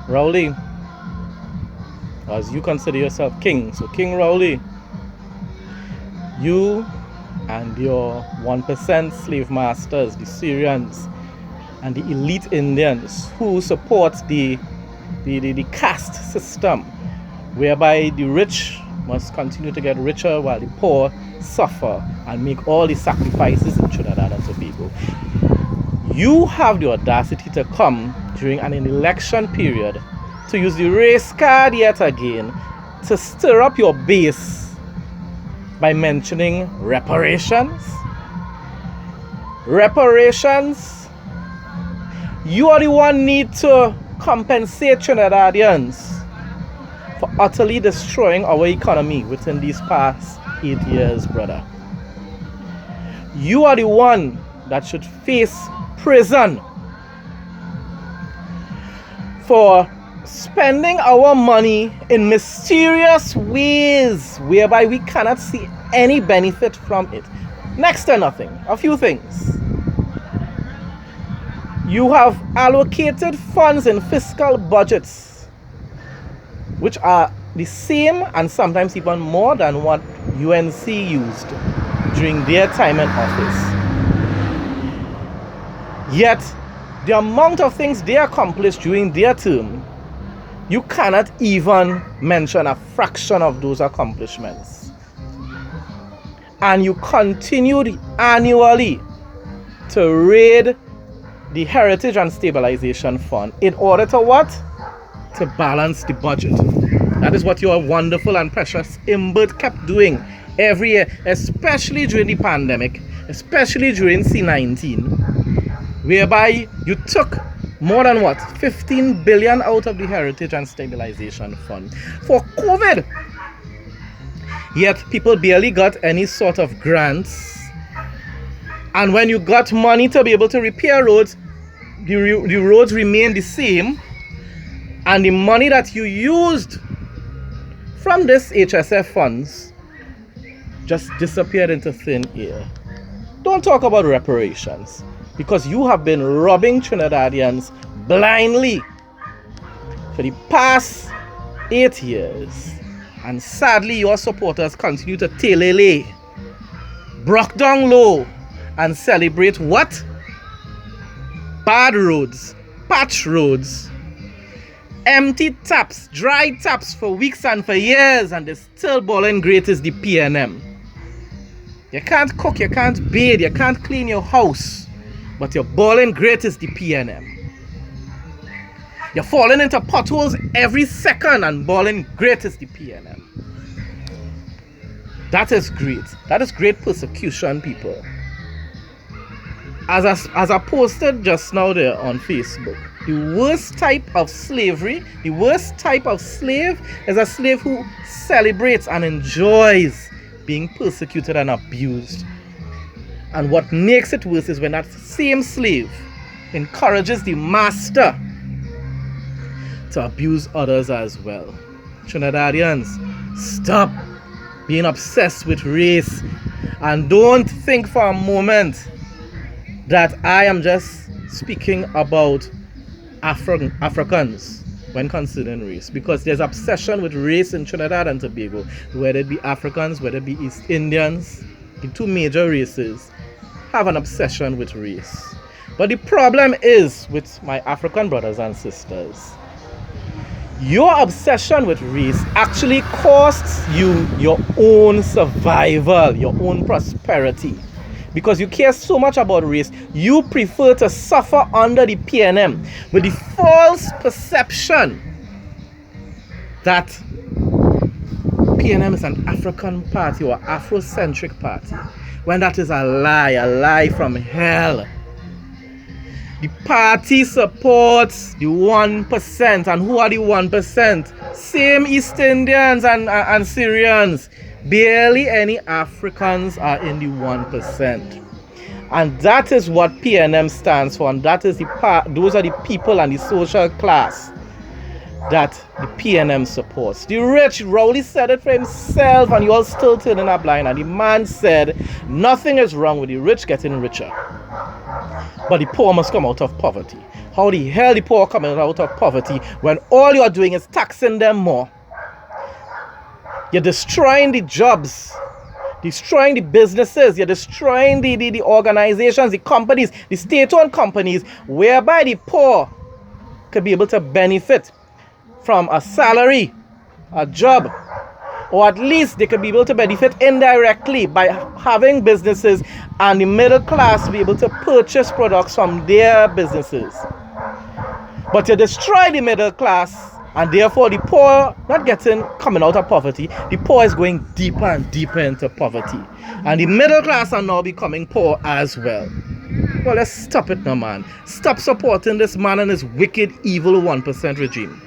Rowley, as you consider yourself king, so King Rowley, you and your 1% slave masters, the Syrians and the elite Indians who support the caste system, whereby the rich must continue to get richer while the poor suffer and make all the sacrifices in Trinidad and Tobago. You have the audacity to come during an election period to use the race card yet again to stir up your base by mentioning reparations. Reparations? You are the one need to compensate Trinidadians for utterly destroying our economy within these past 8 years, brother. You are the one that should face prison for spending our money in mysterious ways whereby we cannot see any benefit from it. Next to nothing. A few things. You have allocated funds in fiscal budgets which are the same and sometimes even more than what UNC used during their time in office. Yet, the amount of things they accomplished during their term, you cannot even mention a fraction of those accomplishments. And you continued annually to raid the Heritage and Stabilization Fund in order to what? To balance the budget. That is what your wonderful and precious Imbert kept doing every year, especially during the pandemic, especially during C19, whereby you took more than what? 15 billion out of the Heritage and Stabilization Fund for COVID. Yet people barely got any sort of grants. And when you got money to be able to repair roads, the roads remain the same. And the money that you used from this HSF funds just disappeared into thin air. Don't talk about reparations, because you have been robbing Trinidadians blindly for the past 8 years. And sadly, your supporters continue to telele, broke down low, and celebrate what? Bad roads, patch roads, empty taps, dry taps for weeks and for years, and they're still balling great is the PNM. You can't cook, you can't bathe, you can't clean your house, but you're balling great is the PNM. You're falling into potholes every second and balling great is the PNM. That is great. That is great persecution, people. As I posted just now there on Facebook, the worst type of slavery, the worst type of slave is a slave who celebrates and enjoys being persecuted and abused. And what makes it worse is when that same slave encourages the master to abuse others as well. Trinidadians, stop being obsessed with race, and don't think for a moment that I am just speaking about Africans when considering race, because there's obsession with race in Trinidad and Tobago, whether it be Africans, whether it be East Indians. The two major races have an obsession with race. But the problem is with my African brothers and sisters, your obsession with race actually costs you your own survival, your own prosperity. Because you care so much about race, you prefer to suffer under the PNM with the false perception that PNM is an African party or Afrocentric party, when that is a lie from hell. The party supports the 1%, and who are the 1%? Same East Indians and Syrians. Barely any Africans are in the 1%. And that is what PNM stands for, and that is those are the people and the social class that the PNM supports. The rich, Rowley said it for himself, and you all still turning a blind eye. And the man said nothing is wrong with the rich getting richer. but the poor must come out of poverty. How the hell the poor coming out of poverty when all you are doing is taxing them more? You're destroying the jobs, destroying the businesses, you're destroying the organizations, the companies, the state-owned companies, whereby the poor could be able to benefit from a salary, a job, or at least they could be able to benefit indirectly by having businesses, and the middle class be able to purchase products from their businesses. But you destroy the middle class, and therefore the poor not coming out of poverty, the poor is going deeper and deeper into poverty. And the middle class are now becoming poor as well. Well, let's stop it now, man. Stop supporting this man and his wicked, evil 1% regime.